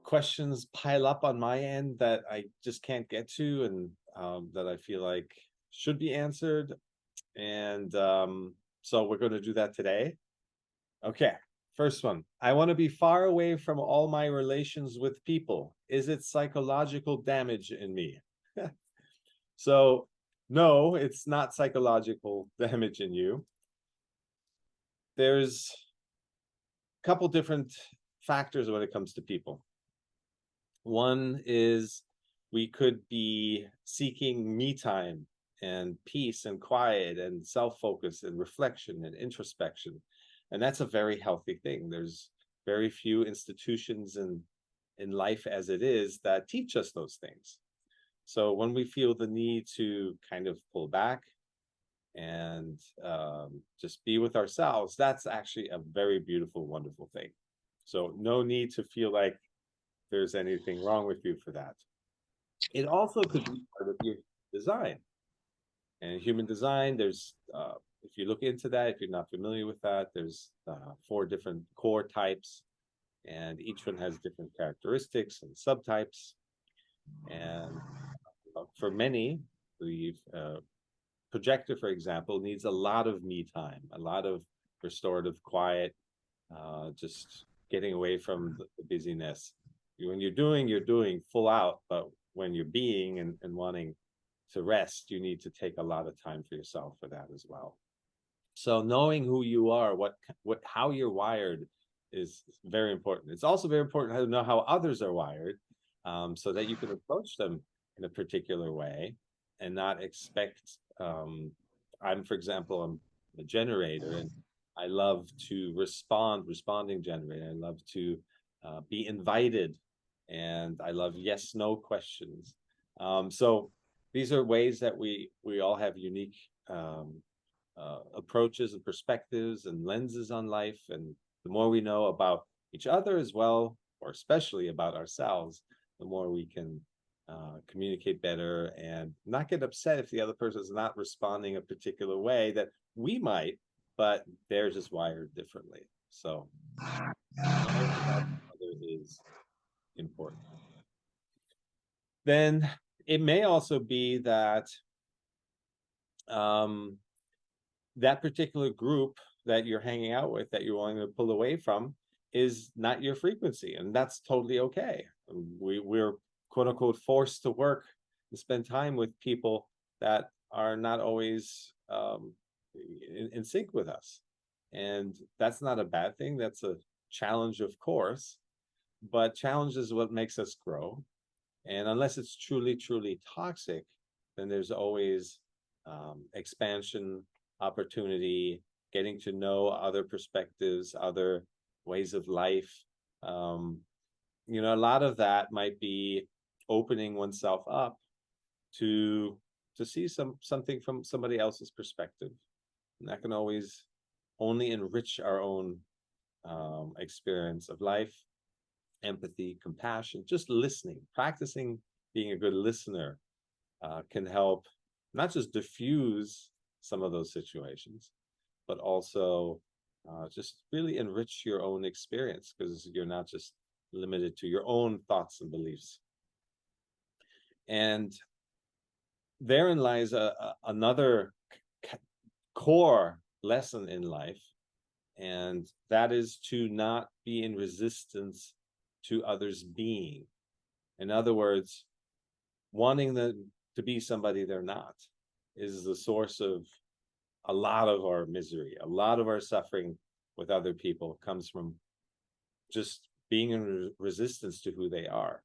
questions pile up on my end that I just can't get to, and that I feel like should be answered. And so we're going to do that today. Okay. First one. I want to be far away from all my relations with people. Is it psychological damage in me? So, no, it's not psychological damage in you. There's a couple different factors when it comes to people. One is we could be seeking me time and peace and quiet and self-focus and reflection and introspection. And that's a very healthy thing. There's very few institutions in life as it is that teach us those things. So when we feel the need to kind of pull back and just be with ourselves, that's actually a very beautiful, wonderful thing. So no need to feel like there's anything wrong with you for that. It also could be part of your design. And human design, there's if you look into that, if you're not familiar with that, there's 4 different core types, and each one has different characteristics and subtypes. And for many, the projector, for example, needs a lot of me time, a lot of restorative quiet, just getting away from the busyness. When you're doing full out, but when you're being and wanting to rest, you need to take a lot of time for yourself for that as well. So knowing who you are, how you're wired is very important. It's also very important to know how others are wired, so that you can approach them in a particular way and not expect. For example, I'm a generator, and I love to responding generator. I love to be invited, and I love yes/no questions. So these are ways that we all have unique approaches and perspectives and lenses on life. And the more we know about each other as well, or especially about ourselves, the more we can communicate better and not get upset if the other person is not responding a particular way that we might, but they're just wired differently. So knowing about the other is important. Then it may also be that um, that particular group that you're hanging out with, that you're wanting to pull away from, is not your frequency, and that's totally okay. We're quote unquote forced to work and spend time with people that are not always in sync with us, and that's not a bad thing. That's a challenge, of course, but challenge is what makes us grow. And unless it's truly toxic, then there's always expansion, opportunity, getting to know other perspectives, other ways of life. Um, a lot of that might be opening oneself up to see something from somebody else's perspective. And that can always only enrich our own experience of life, empathy, compassion, just listening, practicing being a good listener can help not just diffuse some of those situations, but also just really enrich your own experience, because you're not just limited to your own thoughts and beliefs. And therein lies another core lesson in life, and that is to not be in resistance to others being. In other words, wanting them to be somebody they're not is the source of a lot of our misery. A lot of our suffering with other people comes from just being in resistance to who they are.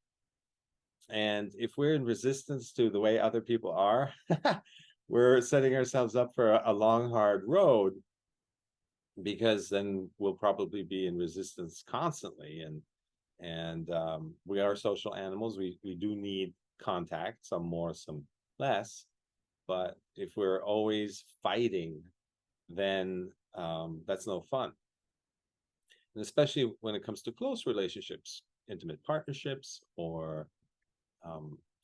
And if we're in resistance to the way other people are, we're setting ourselves up for a long, hard road, because then we'll probably be in resistance constantly. And we are social animals. We do need contact, some more, some less. But if we're always fighting, then that's no fun. And especially when it comes to close relationships, intimate partnerships, or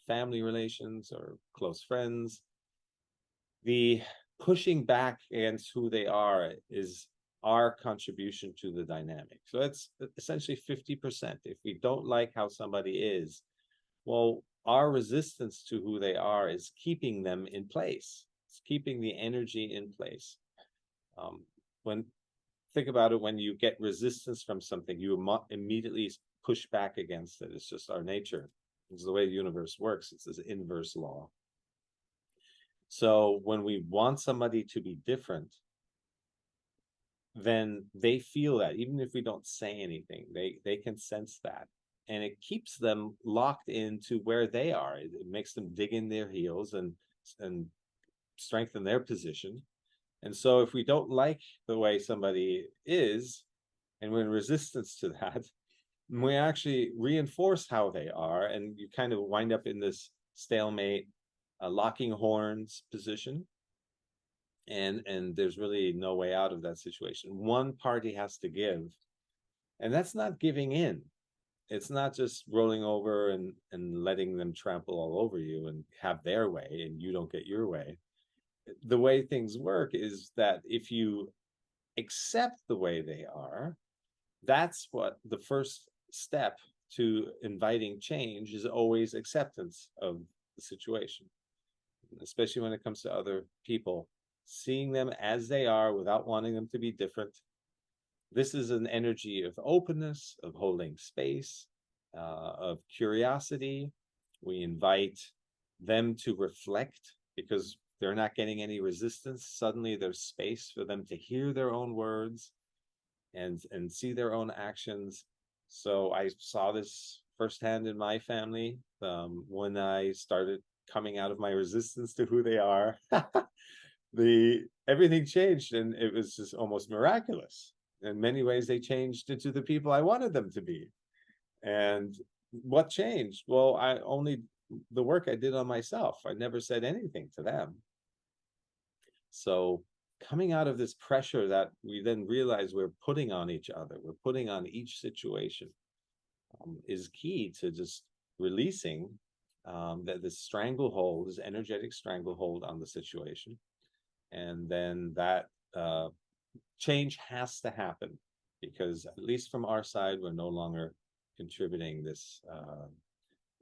family relations, or close friends, the pushing back against who they are is our contribution to the dynamic. So it's essentially 50%. If we don't like how somebody is, well, our resistance to who they are is keeping them in place. It's keeping the energy in place. When think about it, when you get resistance from something, you immediately push back against it. It's just our nature. It's the way the universe works. It's this inverse law. So when we want somebody to be different, then they feel that, even if we don't say anything, they can sense that. And it keeps them locked into where they are. It makes them dig in their heels and strengthen their position. And so if we don't like the way somebody is, and we're in resistance to that, we actually reinforce how they are, and you kind of wind up in this stalemate, locking horns position. And there's really no way out of that situation. One party has to give, and that's not giving in. It's not just rolling over and letting them trample all over you and have their way and you don't get your way. The way things work is that if you accept the way they are, that's what the first step to inviting change is, always acceptance of the situation, especially when it comes to other people, seeing them as they are without wanting them to be different. This is an energy of openness, of holding space, of curiosity. We invite them to reflect because they're not getting any resistance. Suddenly there's space for them to hear their own words and see their own actions. So I saw this firsthand in my family when I started coming out of my resistance to who they are. Everything changed, and it was just almost miraculous. In many ways, they changed into the people I wanted them to be. And what changed? Well, the work I did on myself. I never said anything to them. So coming out of this pressure that we then realize we're putting on each other, we're putting on each situation, is key to just releasing that this stranglehold, this energetic stranglehold on the situation. And then that change has to happen, because at least from our side, we're no longer contributing this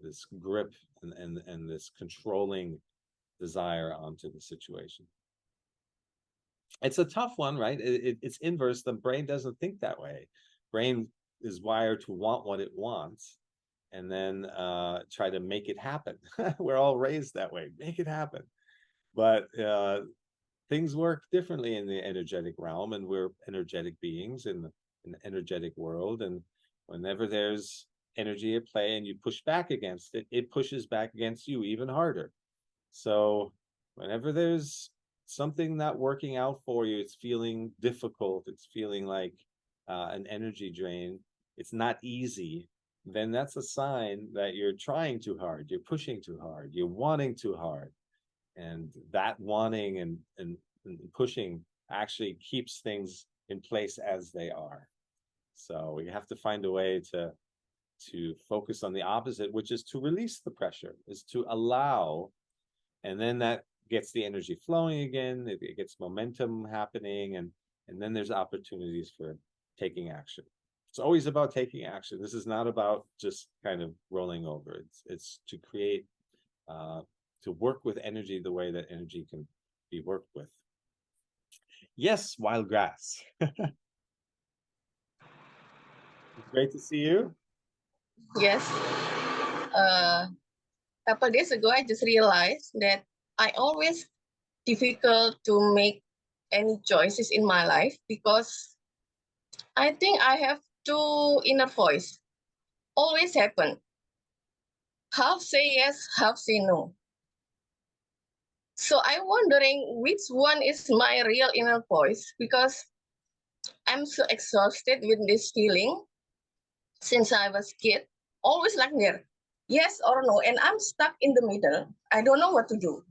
this grip and this controlling desire onto the situation. It's a tough one, right? It's inverse. The brain doesn't think that way. Brain is wired to want what it wants and then try to make it happen. We're all raised that way. Make it happen. But things work differently in the energetic realm, and we're energetic beings in an energetic world. And whenever there's energy at play and you push back against it, it pushes back against you even harder. So whenever there's something not working out for you, it's feeling difficult, it's feeling like an energy drain, it's not easy, then that's a sign that you're trying too hard, you're pushing too hard, you're wanting too hard. And that wanting and pushing actually keeps things in place as they are. So we have to find a way to focus on the opposite, which is to release the pressure, is to allow, and then that gets the energy flowing again, it gets momentum happening, and then there's opportunities for taking action. It's always about taking action. This is not about just kind of rolling over. It's to create, to work with energy the way that energy can be worked with. Yes, wild grass. Great to see you. Yes. Couple days ago, I just realized that I always difficult to make any choices in my life because I think I have two inner voice. Always happen. Half say yes, half say no. So I'm wondering which one is my real inner voice, because I'm so exhausted with this feeling since I was kid. Always like there, yes or no, and I'm stuck in the middle. I don't know what to do.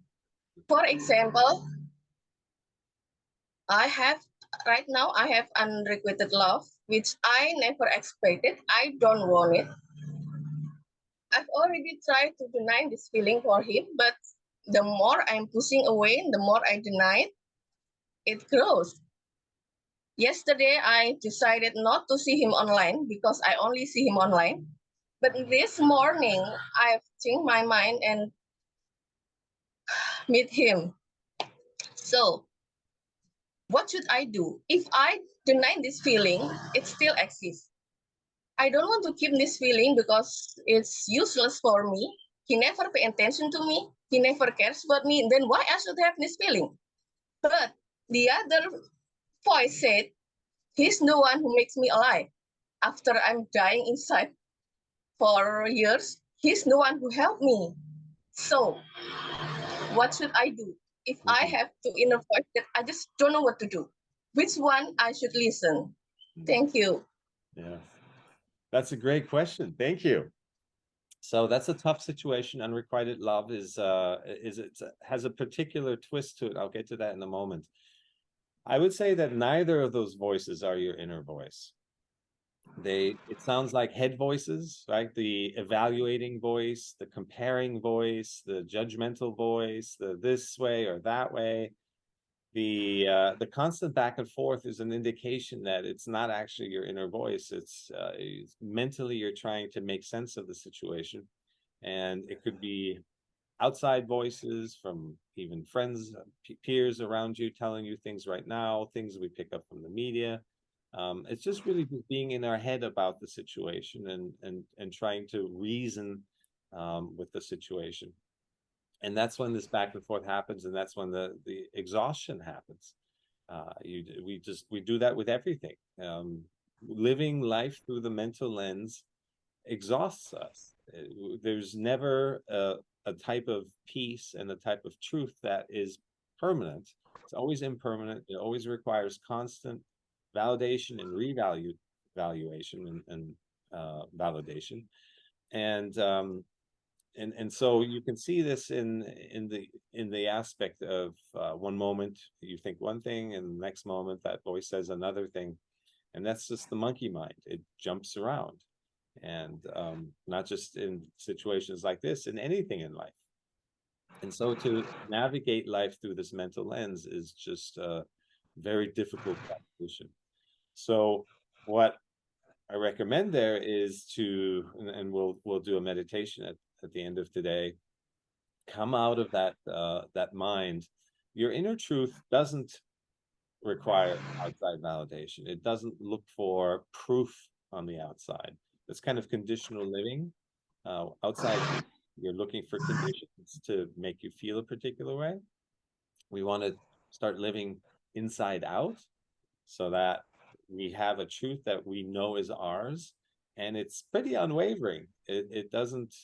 For example, right now I have unrequited love, which I never expected. I don't want it. I've already tried to deny this feeling for him, but the more I'm pushing away, the more I deny it, it grows. Yesterday, I decided not to see him online because I only see him online. But this morning, I've changed my mind and meet him. So, what should I do? If I deny this feeling, it still exists. I don't want to keep this feeling because it's useless for me. He never pay attention to me. He never cares about me. Then why I should have this feeling? But the other voice said, he's the one who makes me alive. After I'm dying inside for years, he's the one who helped me. So what should I do? If I Mhm. have two inner voice that I just don't know what to do, which one I should listen? Thank you. Yeah, that's a great question. Thank you. So that's a tough situation. Unrequited love is it has a particular twist to it. I'll get to that in a moment. I would say that neither of those voices are your inner voice. It sounds like head voices, right? The evaluating voice, the comparing voice, the judgmental voice, the this way or that way. The constant back and forth is an indication that it's not actually your inner voice. It's mentally you're trying to make sense of the situation, and it could be outside voices from even friends, peers around you telling you things right now, things we pick up from the media. It's just really being in our head about the situation and trying to reason with the situation. And that's when this back and forth happens, and that's when the exhaustion happens. We do that with everything. Living life through the mental lens exhausts us. There's never a type of peace and a type of truth that is permanent. It's always impermanent. It always requires constant validation and valuation and validation. And so you can see this in the aspect of one moment you think one thing, and the next moment that voice says another thing, and that's just the monkey mind. It jumps around, and not just in situations like this, in anything in life. And so to navigate life through this mental lens is just a very difficult proposition. So what I recommend there is to, and we'll do a meditation at the end of today. Come out of that mind. Your inner truth doesn't require outside validation. It doesn't look for proof on the outside. It's kind of conditional living. Outside, you're looking for conditions to make you feel a particular way. We want to start living inside out so that we have a truth that we know is ours, and it's pretty unwavering. It doesn't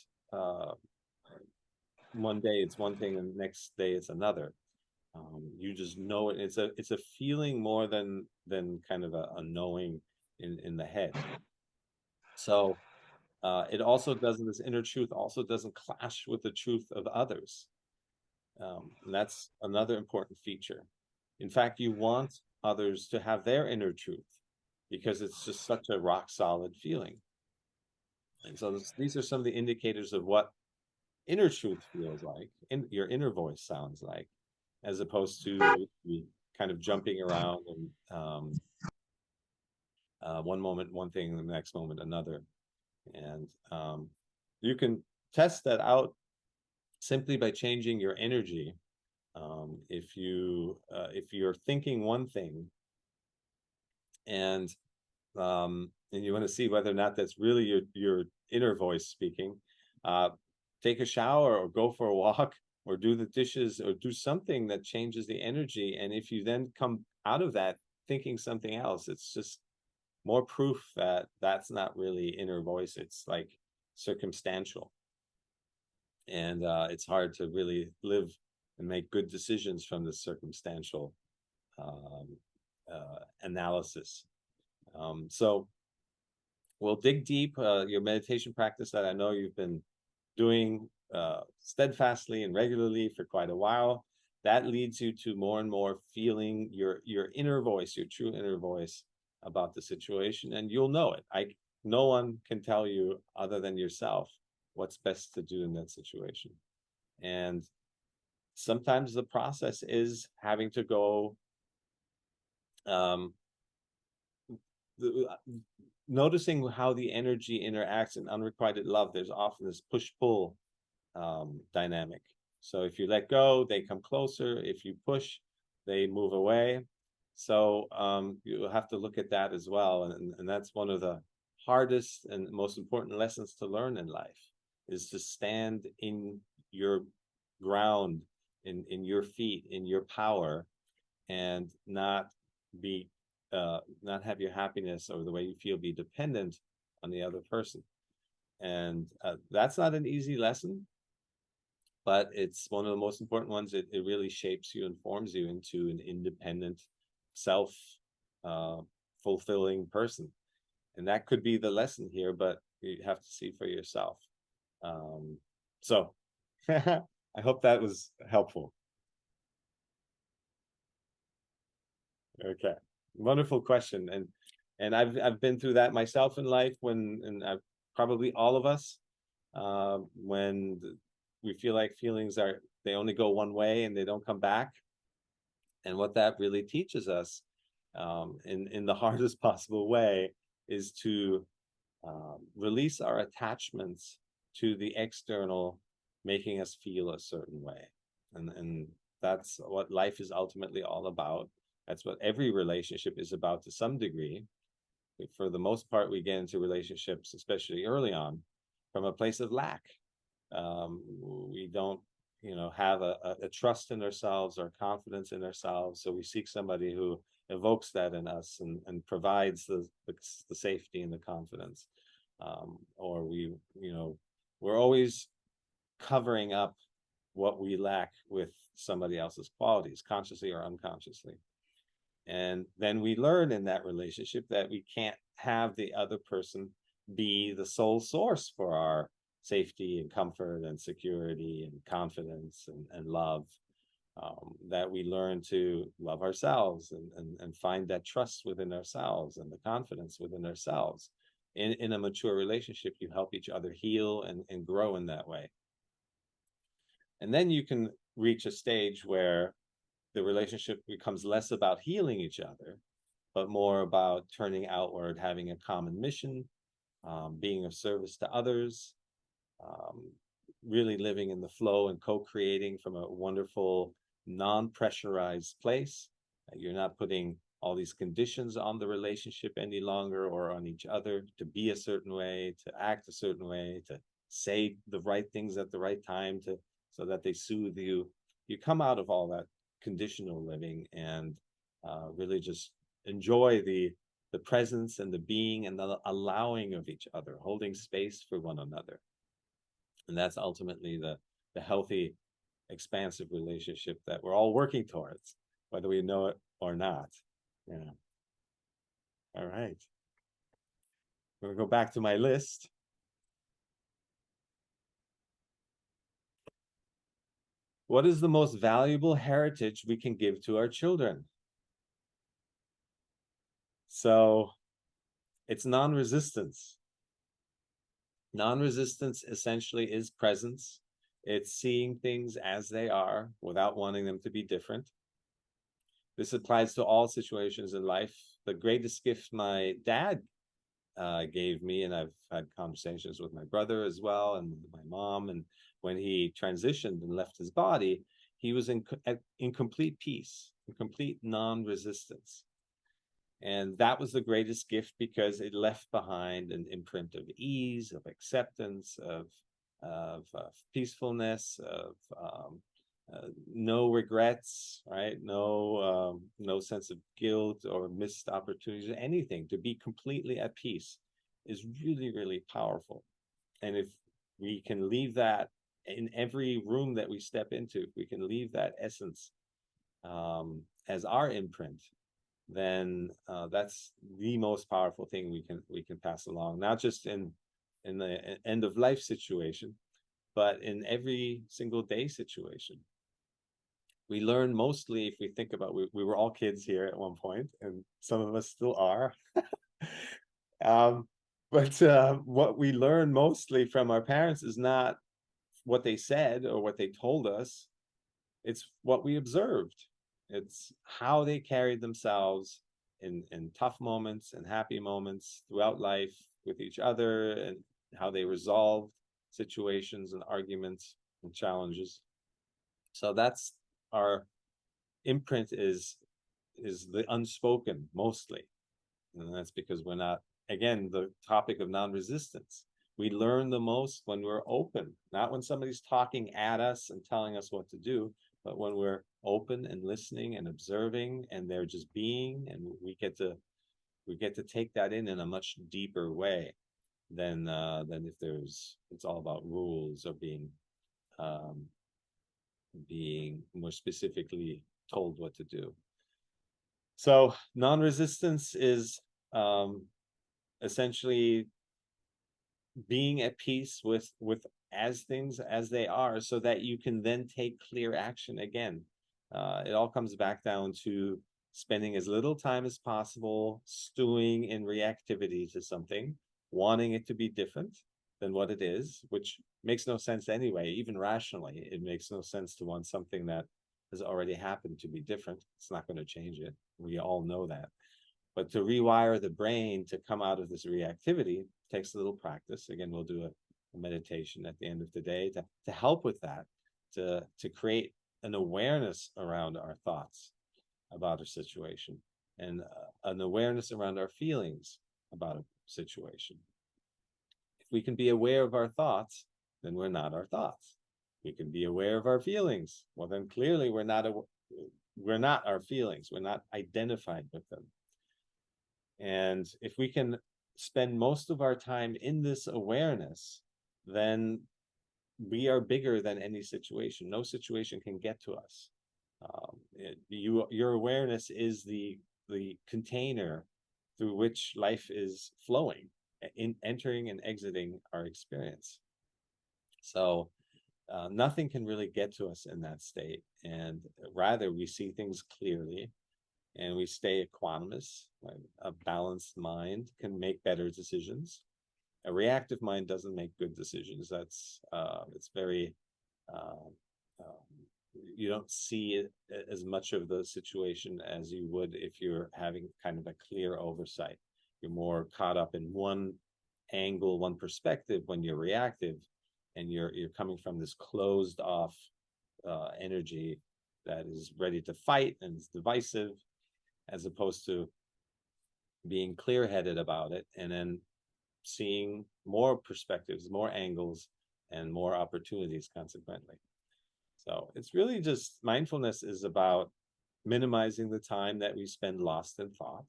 one day it's one thing and the next day it's another. You just know it. It's a feeling more than kind of a knowing in the head. So it also doesn't, this inner truth also doesn't clash with the truth of others. And that's another important feature. In fact, you want others to have their inner truth because it's just such a rock solid feeling. And so these are some of the indicators of what inner truth feels like, your inner voice sounds like, as opposed to kind of jumping around and one moment one thing, the next moment another. And you can test that out simply by changing your energy. If you're thinking one thing and you want to see whether or not that's really your inner voice speaking, take a shower or go for a walk or do the dishes or do something that changes the energy. And if you then come out of that thinking something else, it's just more proof that that's not really inner voice. It's like circumstantial, and it's hard to really live and make good decisions from the circumstantial um, analysis. So we'll dig deep. Your meditation practice that I know you've been doing steadfastly and regularly for quite a while, that leads you to more and more feeling your inner voice, your true inner voice about the situation, and you'll know it. No one can tell you other than yourself what's best to do in that situation. And sometimes the process is having to go noticing how the energy interacts in unrequited love, there's often this push-pull dynamic. So if you let go, they come closer. If you push, they move away. So you have to look at that as well. And that's one of the hardest and most important lessons to learn in life, is to stand in your ground, in your feet, in your power, and not be not have your happiness or the way you feel be dependent on the other person. And that's not an easy lesson, but it's one of the most important ones. It really shapes you and forms you into an independent, self fulfilling person. And that could be the lesson here, but you have to see for yourself. So I hope that was helpful. Okay, wonderful question. And I've been through that myself in life, and I've probably all of us, when we feel like feelings they only go one way and they don't come back. And what that really teaches us, in the hardest possible way, is to release our attachments to the external making us feel a certain way. And that's what life is ultimately all about. That's what every relationship is about to some degree. For the most part, we get into relationships, especially early on, from a place of lack. We don't, have a trust in ourselves or confidence in ourselves. So we seek somebody who evokes that in us and provides the safety and the confidence. Or we're always covering up what we lack with somebody else's qualities, consciously or unconsciously. And then we learn in that relationship that we can't have the other person be the sole source for our safety and comfort and security and confidence and love. That we learn to love ourselves and find that trust within ourselves and the confidence within ourselves. In a mature relationship, you help each other heal and grow in that way. And then you can reach a stage where the relationship becomes less about healing each other, but more about turning outward, having a common mission, being of service to others, really living in the flow and co-creating from a wonderful, non-pressurized place. You're not putting all these conditions on the relationship any longer, or on each other, to be a certain way, to act a certain way, to say the right things at the right time, so that they soothe you. You come out of all that conditional living and really just enjoy the presence and the being and the allowing of each other, holding space for one another. And that's ultimately the healthy, expansive relationship that we're all working towards, whether we know it or not. Yeah. All right. I'm going to go back to my list. What is the most valuable heritage we can give to our children? So it's non-resistance. Non-resistance essentially is presence. It's seeing things as they are without wanting them to be different. This applies to all situations in life. The greatest gift my dad gave me, and I've had conversations with my brother as well, and my mom, and when he transitioned and left his body, he was in complete peace, in complete non-resistance. And that was the greatest gift, because it left behind an imprint of ease, of acceptance, of peacefulness, of no regrets, right? No sense of guilt or missed opportunities, anything. To be completely at peace is really, really powerful. And if we can leave that in every room that we step into, if we can leave that essence as our imprint, then that's the most powerful thing we can pass along, not just in the end of life situation, but in every single day situation. We learn mostly, if we think about, we were all kids here at one point, and some of us still are. But what we learn mostly from our parents is not what they said or what they told us. It's what we observed. It's how they carried themselves in tough moments and happy moments throughout life with each other, and how they resolved situations and arguments and challenges. So that's our imprint, is the unspoken mostly. And that's because we're not, again, the topic of non-resistance. We learn the most when we're open, not when somebody's talking at us and telling us what to do, but when we're open and listening and observing, and they're just being, and we get to take that in a much deeper way than if it's all about rules or being more specifically told what to do. So non-resistance is essentially being at peace with as things as they are, so that you can then take clear action again. It all comes back down to spending as little time as possible stewing in reactivity to something, wanting it to be different than what it is, which makes no sense anyway. Even rationally, it makes no sense to want something that has already happened to be different. It's not going to change it. We all know that. But to rewire the brain to come out of this reactivity takes a little practice. Again, we'll do a meditation at the end of the day to help with that, to create an awareness around our thoughts about a situation, and an awareness around our feelings about a situation. If we can be aware of our thoughts, then we're not our thoughts. We can be aware of our feelings. Well, then clearly we're not our feelings. We're not identified with them. And if we can spend most of our time in this awareness, then we are bigger than any situation. No situation can get to us. Your awareness is the container through which life is flowing, in entering and exiting our experience. So nothing can really get to us in that state, and rather we see things clearly, and we stay equanimous. Right? A balanced mind can make better decisions. A reactive mind doesn't make good decisions. That's it's very you don't see as much of the situation as you would if you're having kind of a clear oversight. You're more caught up in one angle, one perspective when you're reactive, and you're coming from this closed off energy that is ready to fight and is divisive, as opposed to being clear-headed about it and then seeing more perspectives, more angles, and more opportunities consequently. So it's really just, mindfulness is about minimizing the time that we spend lost in thought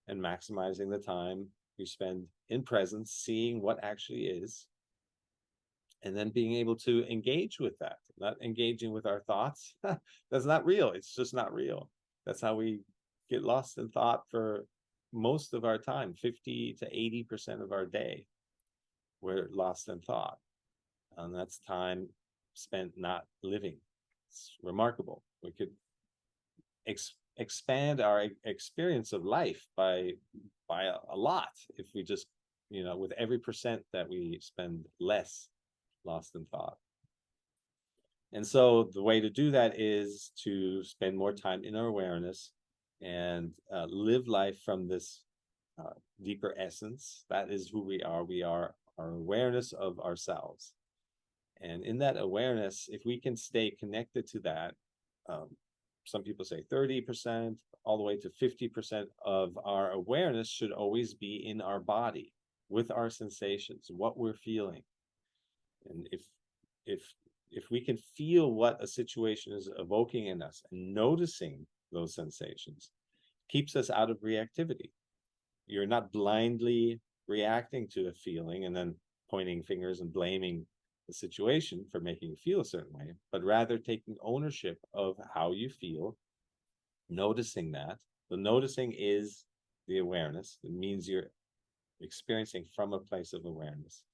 and maximizing the time we spend in presence, seeing what actually is, and then being able to engage with that, not engaging with our thoughts. That's not real. It's just not real. That's how we get lost in thought for most of our time. 50 to 80% of our day, we're lost in thought. And that's time spent not living. It's remarkable. We could expand our experience of life by a lot if we just, with every percent that we spend less lost in thought. And so the way to do that is to spend more time in our awareness and live life from this deeper essence. That is who we are. We are our awareness of ourselves. And in that awareness, if we can stay connected to that, some people say 30%, all the way to 50% of our awareness should always be in our body, with our sensations, what we're feeling. And if we can feel what a situation is evoking in us and noticing those sensations, keeps us out of reactivity. You're not blindly reacting to a feeling and then pointing fingers and blaming the situation for making you feel a certain way, but rather taking ownership of how you feel, noticing that. The noticing is the awareness. It means you're experiencing from a place of awareness.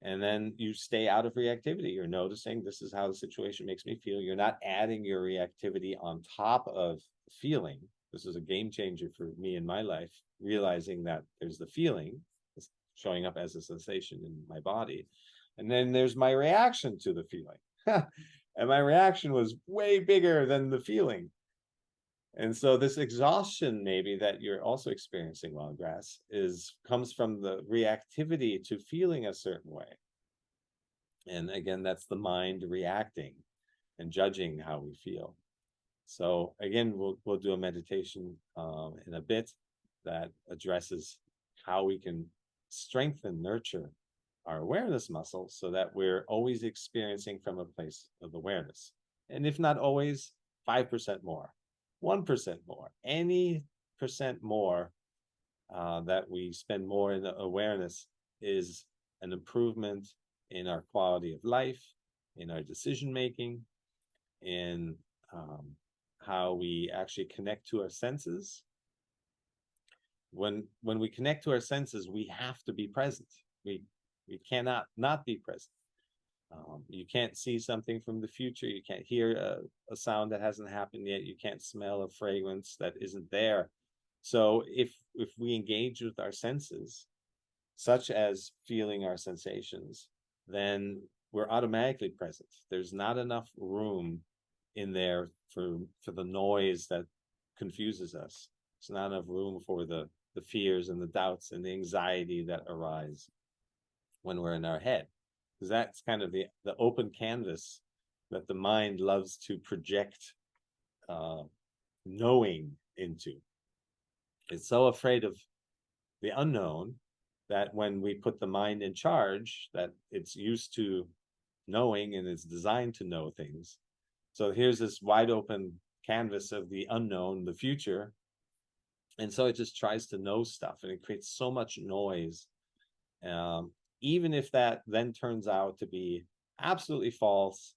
And then you stay out of reactivity. You're noticing, this is how the situation makes me feel. You're not adding your reactivity on top of feeling. This is a game changer for me in my life, realizing that there's the feeling showing up as a sensation in my body. And then there's my reaction to the feeling. And my reaction was way bigger than the feeling. And so this exhaustion maybe that you're also experiencing, Wildgrass, comes from the reactivity to feeling a certain way. And again, that's the mind reacting and judging how we feel. So again, we'll do a meditation in a bit that addresses how we can strengthen, nurture our awareness muscles so that we're always experiencing from a place of awareness. And if not always, 5% more, 1% more, any percent more that we spend more in awareness is an improvement in our quality of life, in our decision making, in how we actually connect to our senses. When we connect to our senses, we have to be present. We cannot not be present. You can't see something from the future. You can't hear a sound that hasn't happened yet. You can't smell a fragrance that isn't there. So if we engage with our senses, such as feeling our sensations, then we're automatically present. There's not enough room in there for the noise that confuses us. There's not enough room for the fears and the doubts and the anxiety that arise when we're in our head, because that's kind of the open canvas that the mind loves to project knowing into. It's so afraid of the unknown that when we put the mind in charge, that it's used to knowing and it's designed to know things. So here's this wide open canvas of the unknown, the future. And so it just tries to know stuff, and it creates so much noise. Even if that then turns out to be absolutely false,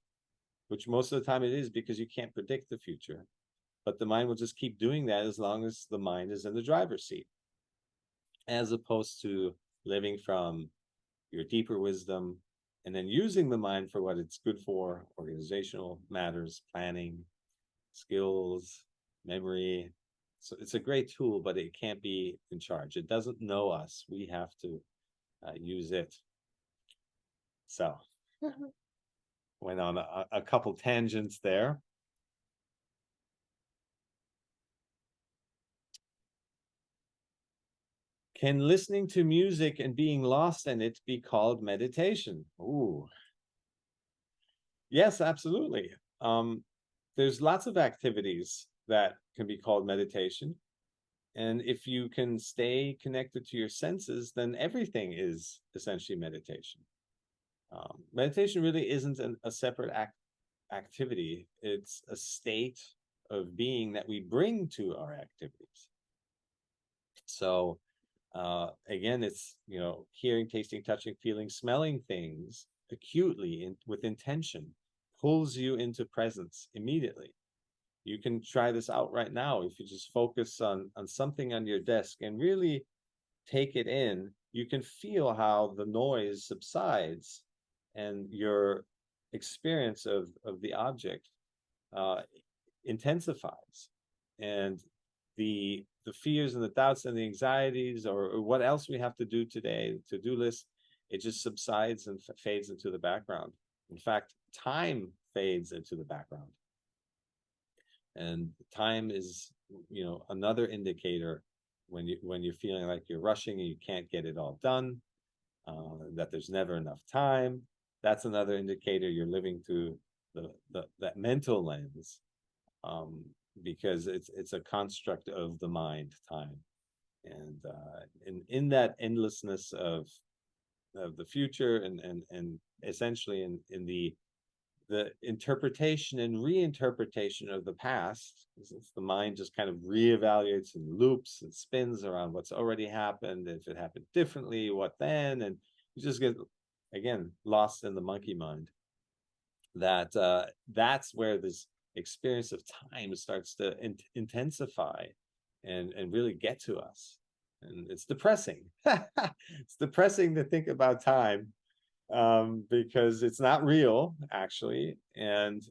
which most of the time it is, because you can't predict the future. But the mind will just keep doing that as long as the mind is in the driver's seat, as opposed to living from your deeper wisdom and then using the mind for what it's good for: organizational matters, planning, skills, memory. So it's a great tool, but it can't be in charge. It doesn't know us. We have to use it. So went on a couple tangents there. Can listening to music and being lost in it be called meditation? Ooh. Yes, absolutely. There's lots of activities that can be called meditation. And if you can stay connected to your senses, then everything is essentially meditation. Meditation really isn't a separate activity. It's a state of being that we bring to our activities. So again, it's, hearing, tasting, touching, feeling, smelling things acutely with intention pulls you into presence immediately. You can try this out right now. If you just focus on something on your desk and really take it in, you can feel how the noise subsides and your experience of the object intensifies. And the fears and the doubts and the anxieties, or what else we have to do today, to-do list, it just subsides and fades into the background. In fact, time fades into the background. And time is, another indicator when you're feeling like you're rushing and you can't get it all done, that there's never enough time. That's another indicator you're living through that mental lens, because it's a construct of the mind, time, and in that endlessness of the future, and essentially in the interpretation and reinterpretation of the past, since the mind just kind of reevaluates and loops and spins around what's already happened. If it happened differently, what then? And you just get, again, lost in the monkey mind. That's where this experience of time starts to intensify and really get to us. And it's depressing. It's depressing to think about time, because it's not real, actually, and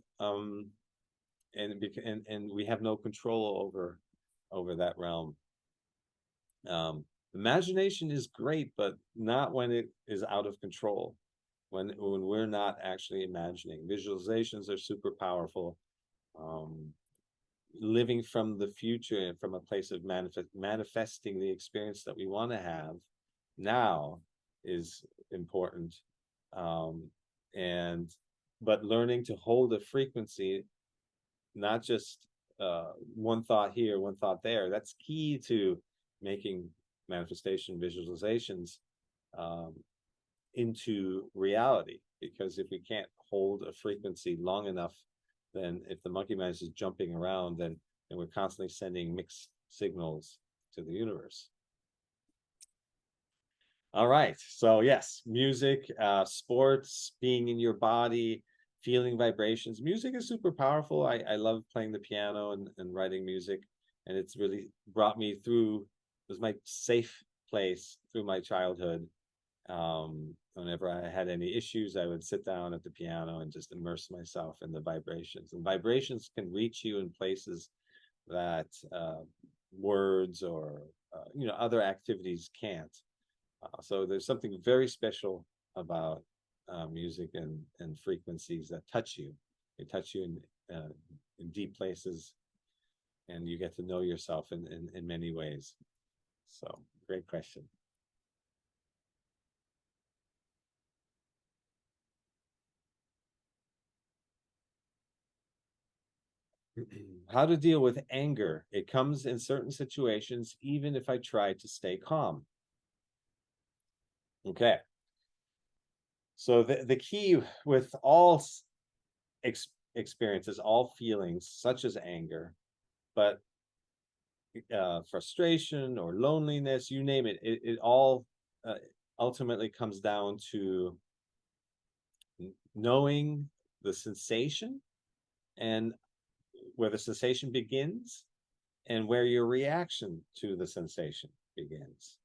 we have no control over that realm. Imagination is great, but not when it is out of control. When we're not actually imagining. Visualizations are super powerful. living from the future and from a place of manifesting the experience that we want to have now is important. Um, and but learning to hold a frequency, not just one thought here, one thought there. That's key to making manifestation visualizations um, into reality. Because if we can't hold a frequency long enough, then if the monkey mind is just jumping around, then we're constantly sending mixed signals to the universe. All right, so yes, music, sports, being in your body, feeling vibrations. Music is super powerful. I love playing the piano and writing music, and it's really brought me through, it was my safe place through my childhood. Whenever I had any issues, I would sit down at the piano and just immerse myself in the vibrations. And vibrations can reach you in places that words or other activities can't. So there's something very special about music and frequencies that touch you. They touch you in deep places, and you get to know yourself in many ways. So great question. How to deal with anger. It comes in certain situations, even if I try to stay calm. Okay. So the key with all experiences, all feelings, such as anger, but frustration or loneliness, you name it, it all ultimately comes down to knowing the sensation and where the sensation begins and where your reaction to the sensation begins.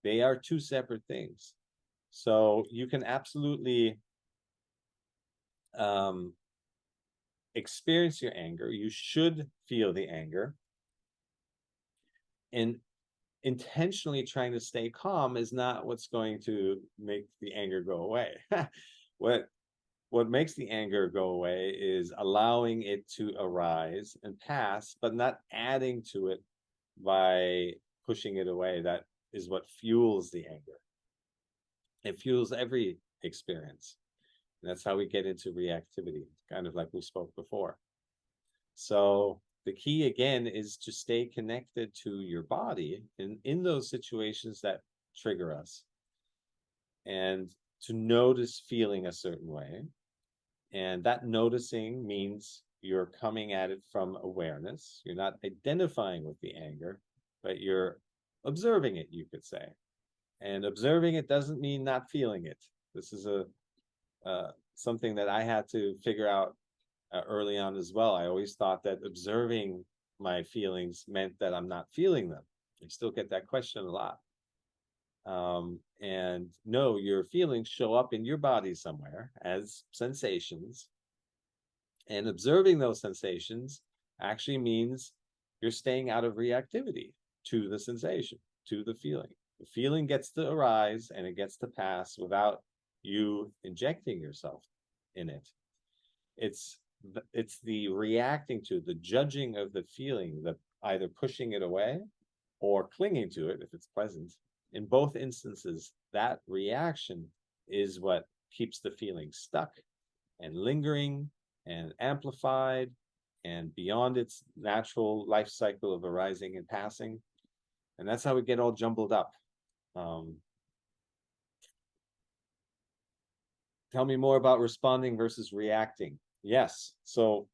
They are two separate things. So you can absolutely experience your anger. You should feel the anger. And intentionally trying to stay calm is not what's going to make the anger go away. What makes the anger go away is allowing it to arise and pass, but not adding to it by pushing it away. That is what fuels the anger. It fuels every experience. And that's how we get into reactivity, kind of like we spoke before. So the key again is to stay connected to your body in those situations that trigger us, and to notice feeling a certain way. And that noticing means you're coming at it from awareness. You're not identifying with the anger, but you're observing it, you could say. And observing it doesn't mean not feeling it. This is something that I had to figure out early on as well. I always thought that observing my feelings meant that I'm not feeling them. I still get that question a lot. And no, your feelings show up in your body somewhere as sensations. And observing those sensations actually means you're staying out of reactivity to the sensation, to the feeling. The feeling gets to arise and it gets to pass without you injecting yourself in it. It's the reacting to, the judging of the feeling, the either pushing it away or clinging to it if it's pleasant. In both instances, that reaction is what keeps the feeling stuck and lingering and amplified and beyond its natural life cycle of arising and passing. And that's how we get all jumbled up. Tell me more about responding versus reacting. Yes, so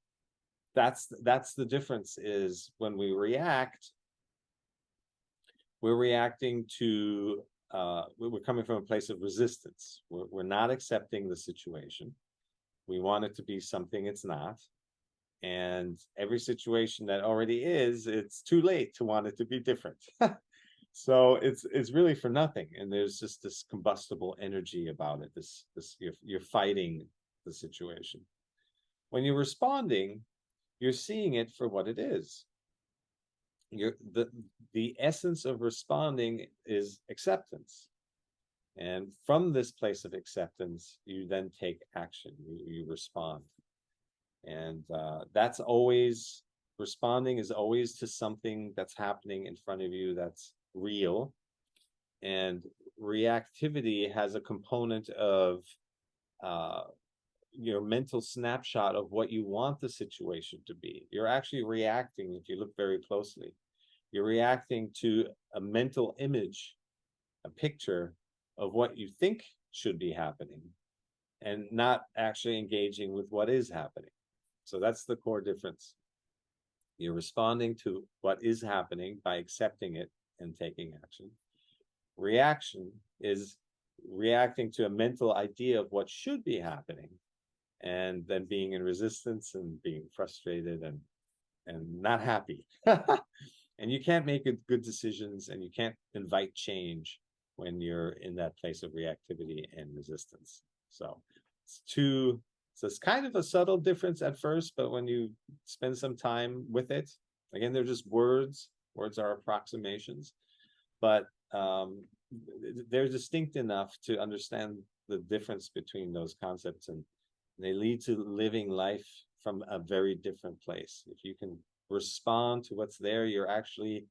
that's the difference, is when we react, we're reacting to we're coming from a place of resistance. We're not accepting the situation. We want it to be something it's not. And every situation that already is, it's too late to want it to be different. So it's really for nothing. And there's just this combustible energy about it. This you're fighting the situation. When you're responding, you're seeing it for what it is. The essence of responding is acceptance. And from this place of acceptance, you then take action, you respond. And that's always responding is always to something that's happening in front of you that's real. And reactivity has a component of uh, your mental snapshot of what you want the situation to be. You're actually reacting, if you look very closely, you're reacting to a mental image, a picture of what you think should be happening, and not actually engaging with what is happening. So that's the core difference. You're responding to what is happening by accepting it and taking action. Reaction is reacting to a mental idea of what should be happening, and then being in resistance and being frustrated and not happy. And you can't make good decisions, and you can't invite change when you're in that place of reactivity and resistance. So it's kind of a subtle difference at first, but when you spend some time with it, again, they're just words. Words are approximations, but they're distinct enough to understand the difference between those concepts, and they lead to living life from a very different place. If you can respond to what's there, you're actually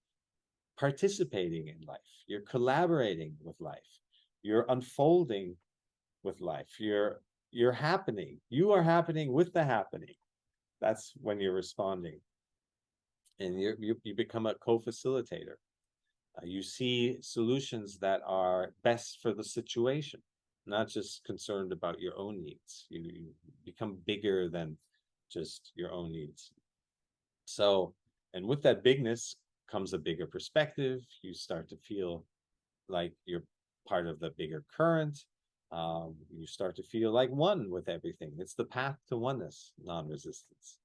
participating in life. You're collaborating with life. You're unfolding with life. You're happening. You are happening with the happening. That's when you're responding, and you become a co-facilitator. You see solutions that are best for the situation, not just concerned about your own needs. You become bigger than just your own needs. So, and with that bigness comes a bigger perspective. You start to feel like you're part of the bigger current. You start to feel like one with everything. It's the path to oneness, non-resistance.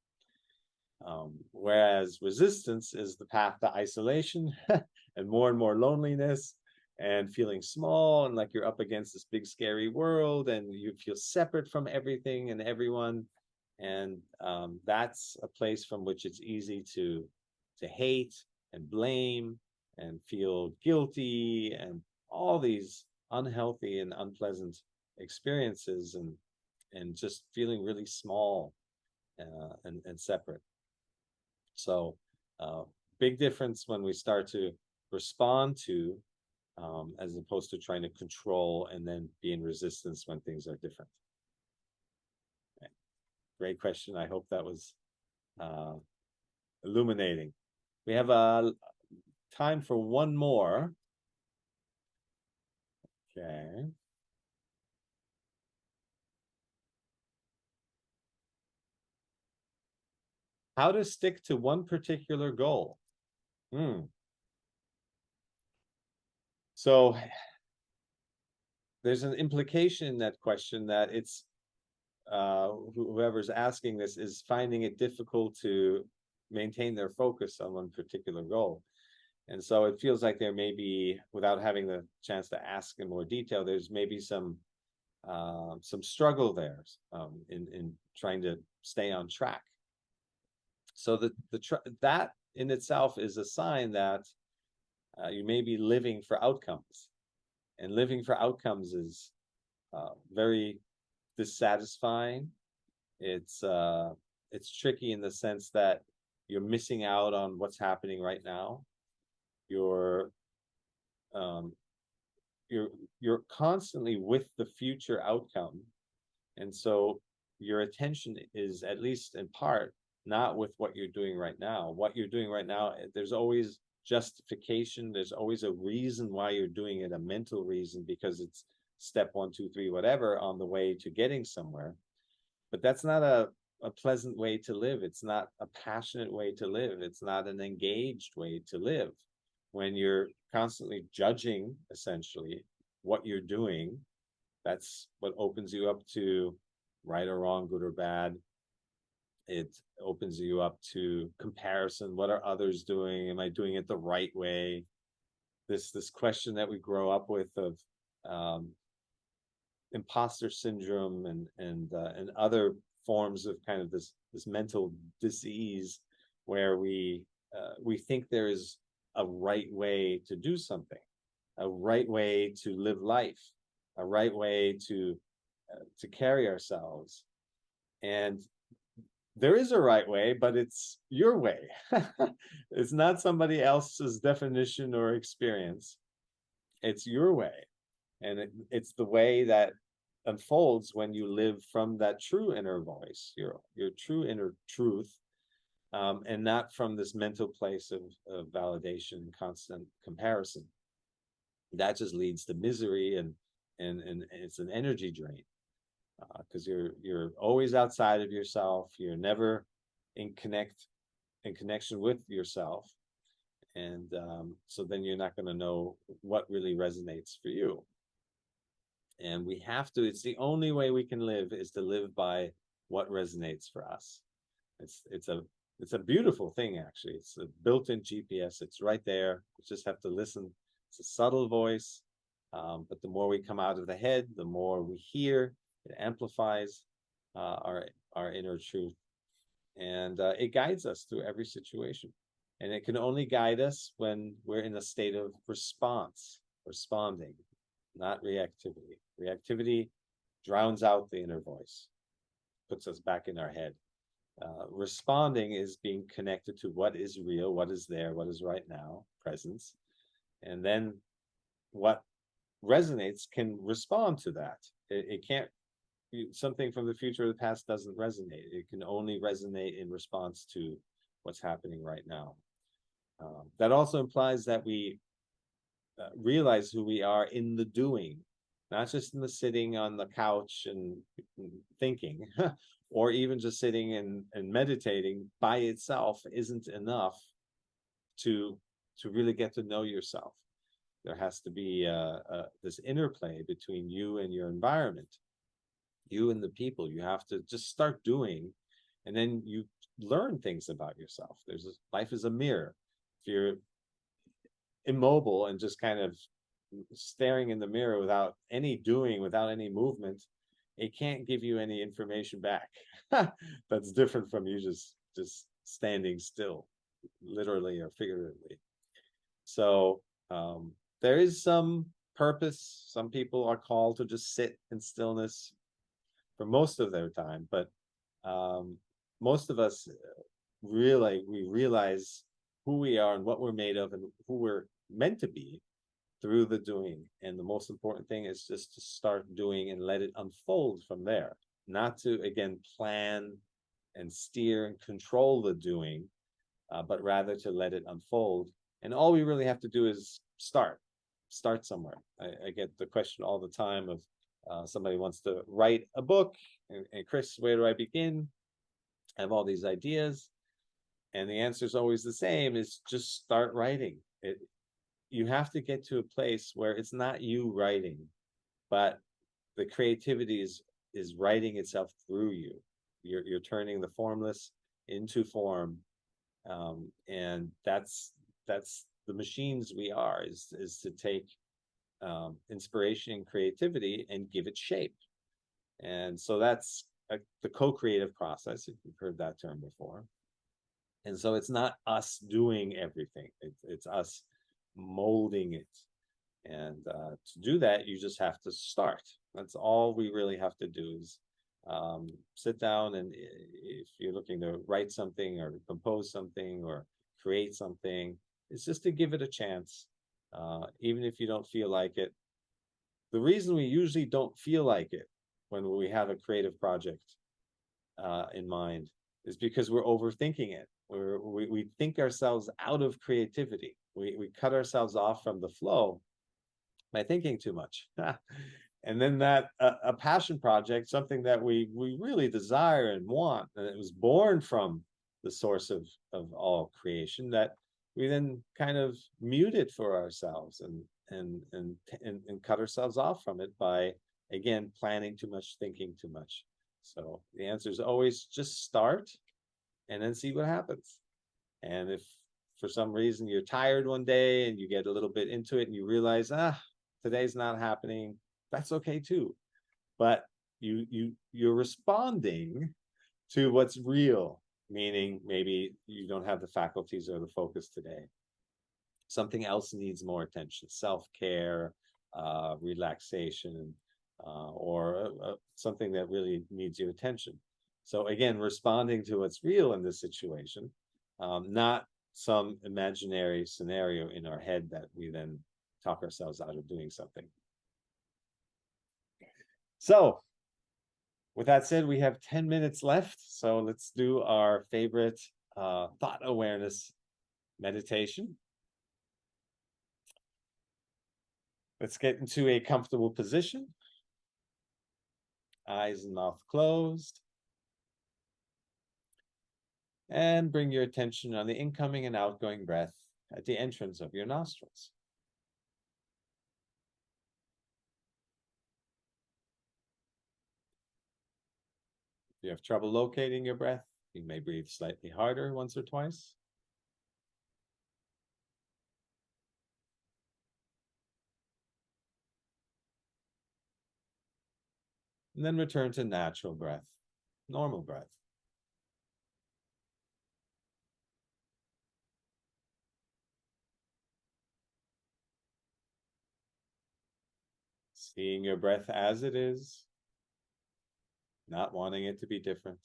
Whereas resistance is the path to isolation and more loneliness and feeling small and like you're up against this big scary world, and you feel separate from everything and everyone. And that's a place from which it's easy to hate and blame and feel guilty and all these unhealthy and unpleasant experiences, and just feeling really small and separate. So big difference when we start to respond to, as opposed to trying to control and then be in resistance when things are different. Okay. Great question. I hope that was illuminating. We have time for one more. Okay. How to stick to one particular goal? So there's an implication in that question that it's whoever's asking this is finding it difficult to maintain their focus on one particular goal. And so it feels like there may be, without having the chance to ask in more detail, there's maybe some struggle there in trying to stay on track. So that in itself is a sign that you may be living for outcomes, and living for outcomes is very dissatisfying. It's tricky in the sense that you're missing out on what's happening right now. You're constantly with the future outcome, and so your attention is, at least in part, not with what you're doing right now. What you're doing right now, there's always justification. There's always a reason why you're doing it, a mental reason, because it's step 1, 2, 3, whatever on the way to getting somewhere. But that's not a pleasant way to live. It's not a passionate way to live. It's not an engaged way to live. When you're constantly judging, essentially, what you're doing, that's what opens you up to right or wrong, good or bad. It opens you up to comparison. What are others doing? Am I doing it the right way? This question that we grow up with of imposter syndrome and other forms of kind of this mental disease, where we think there is a right way to do something, a right way to live life, a right way to carry ourselves. And there is a right way, but it's your way. It's not somebody else's definition or experience. It's your way. And it's the way that unfolds when you live from that true inner voice, your true inner truth, and not from this mental place of validation, constant comparison. That just leads to misery, and it's an energy drain, because you're always outside of yourself. You're never in connection with yourself, and so then you're not going to know what really resonates for you. And we have to. It's the only way we can live, is to live by what resonates for us. It's a beautiful thing, actually. It's a built-in GPS. It's right there. You just have to listen. It's a subtle voice, but the more we come out of the head, the more we hear. It amplifies our inner truth, and it guides us through every situation. And it can only guide us when we're in a state of response, responding, not reactivity. Reactivity drowns out the inner voice, puts us back in our head. Responding is being connected to what is real, what is there, what is right now, presence. And then what resonates can respond to that. It can't, something from the future or the past doesn't resonate. It can only resonate in response to what's happening right now. That also implies that we realize who we are in the doing, not just in the sitting on the couch and thinking, or even just sitting and meditating by itself isn't enough to really get to know yourself. There has to be this interplay between you and your environment, you and the people. You have to just start doing, and then you learn things about yourself. Life is a mirror. If you're immobile and just kind of staring in the mirror without any doing, without any movement, it can't give you any information back. That's different from you just standing still, literally or figuratively. So there is some purpose. Some people are called to just sit in stillness for most of their time, but most of us we realize who we are and what we're made of and who we're meant to be through the doing. And the most important thing is just to start doing and let it unfold from there. Not to, again, plan and steer and control the doing, but rather to let it unfold. And all we really have to do is start somewhere. I get the question all the time of somebody wants to write a book, and Chris, where do I begin? I have all these ideas. And the answer is always the same, is just start writing. You have to get to a place where it's not you writing, but the creativity is writing itself through you. You're turning the formless into form, and that's the machines we are. Is to take inspiration and creativity and give it shape. And so that's the co-creative process, if you've heard that term before. And so it's not us doing everything. It's us molding it. And to do that, you just have to start. That's all we really have to do, is sit down, and if you're looking to write something or compose something or create something, it's just to give it a chance, even if you don't feel like it. The reason we usually don't feel like it when we have a creative project in mind is because we're overthinking it. We think ourselves out of creativity. We cut ourselves off from the flow by thinking too much. And then that a passion project, something that we really desire and want, and it was born from the source of all creation, that we then kind of mute it for ourselves and cut ourselves off from it by, again, planning too much, thinking too much. So the answer is always just start and then see what happens. And if for some reason you're tired one day and you get a little bit into it and you realize, today's not happening, that's okay too. But you're responding to what's real, meaning maybe you don't have the faculties or the focus today. Something else needs more attention, self-care, relaxation, or something that really needs your attention. So again, responding to what's real in this situation, not some imaginary scenario in our head that we then talk ourselves out of doing something. So with that said, we have 10 minutes left. So let's do our favorite thought awareness meditation. Let's get into a comfortable position. Eyes and mouth closed. And bring your attention on the incoming and outgoing breath at the entrance of your nostrils. If you have trouble locating your breath, you may breathe slightly harder once or twice. And then return to natural breath, normal breath. Seeing your breath as it is, not wanting it to be different.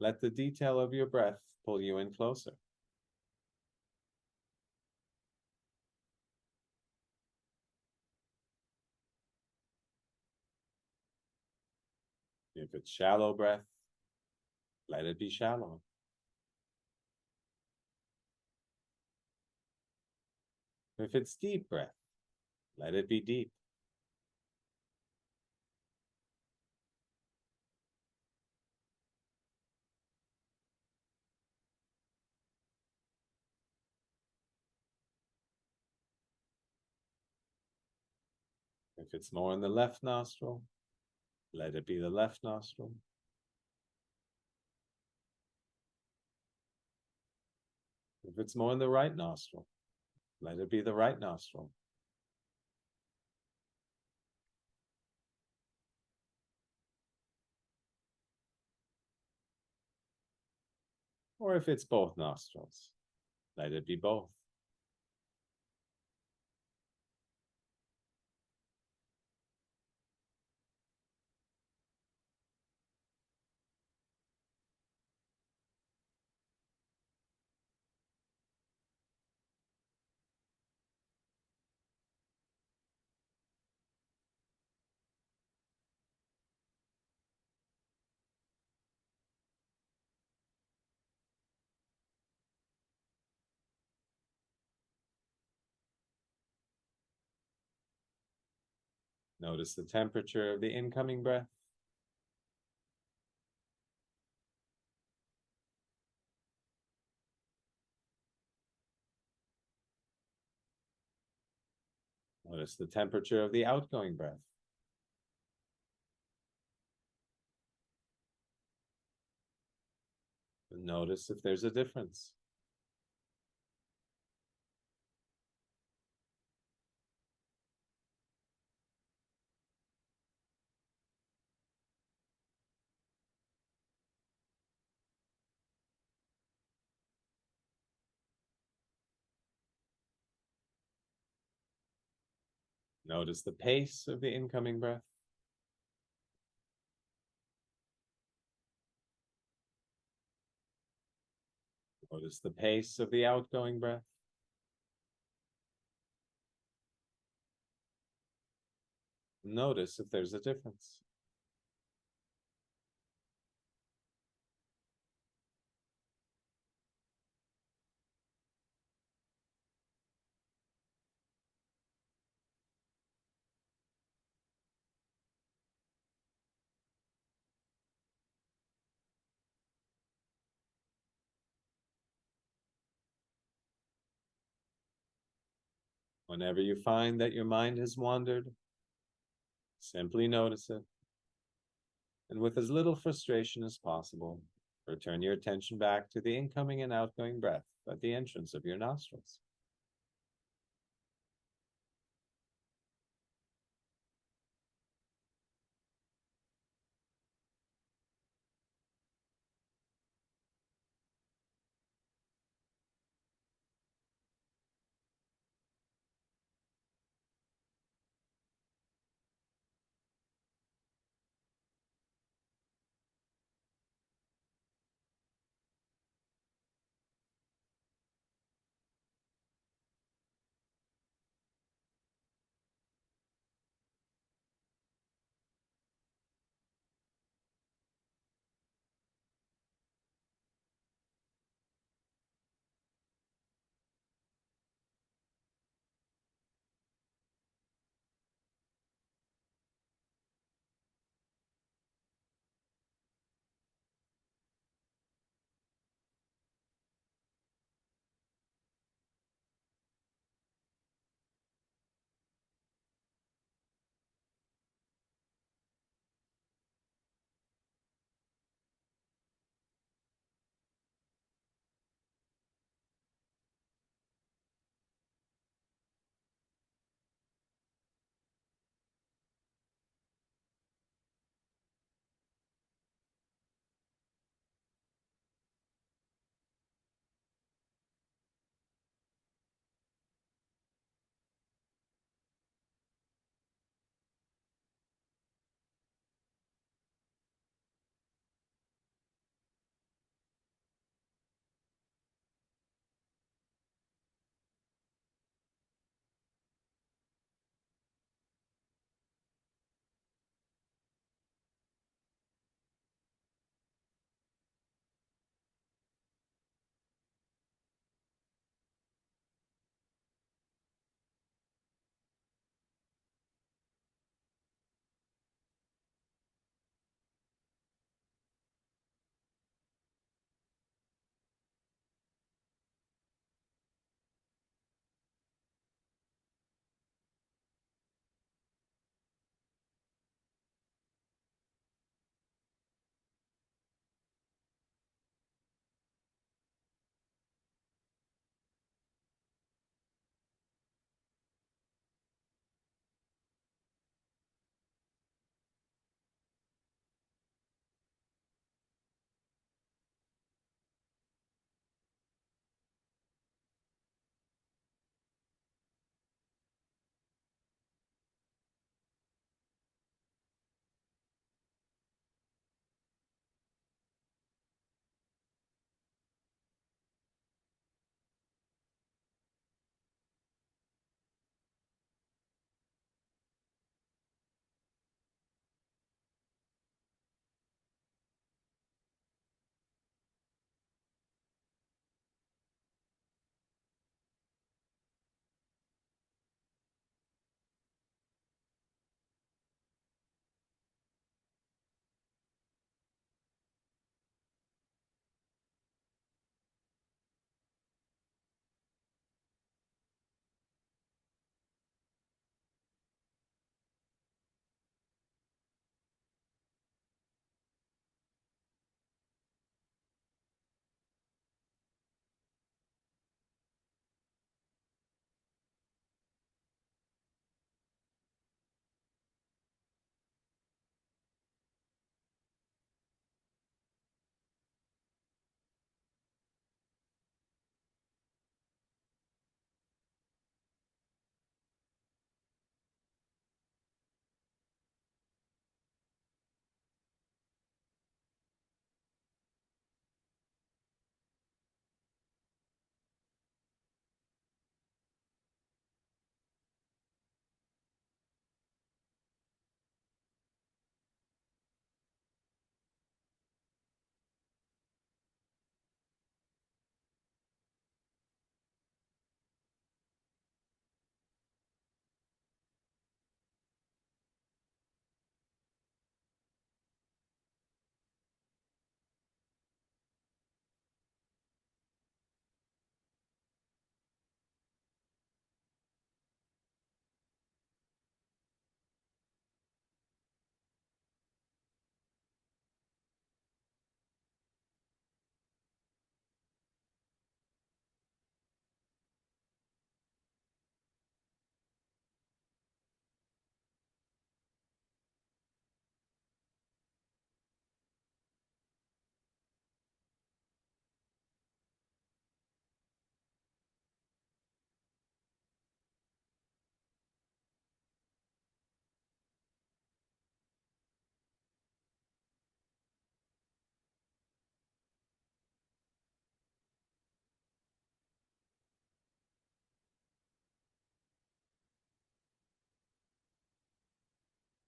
Let the detail of your breath pull you in closer. If it's shallow breath, let it be shallow. If it's deep breath, let it be deep. If it's more in the left nostril, let it be the left nostril. If it's more in the right nostril, let it be the right nostril. Or if it's both nostrils, let it be both. Notice the temperature of the incoming breath. Notice the temperature of the outgoing breath. And notice if there's a difference. Notice the pace of the incoming breath. Notice the pace of the outgoing breath. Notice if there's a difference. Whenever you find that your mind has wandered, simply notice it. And with as little frustration as possible, return your attention back to the incoming and outgoing breath at the entrance of your nostrils.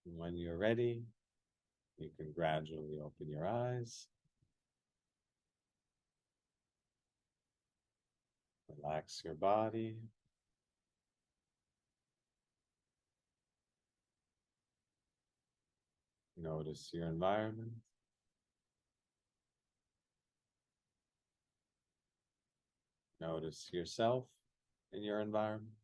And when you're ready, you can gradually open your eyes. Relax your body. Notice your environment. Notice yourself in your environment.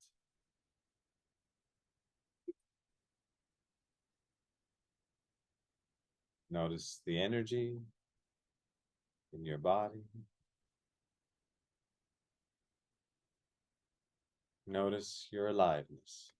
Notice the energy in your body. Notice your aliveness.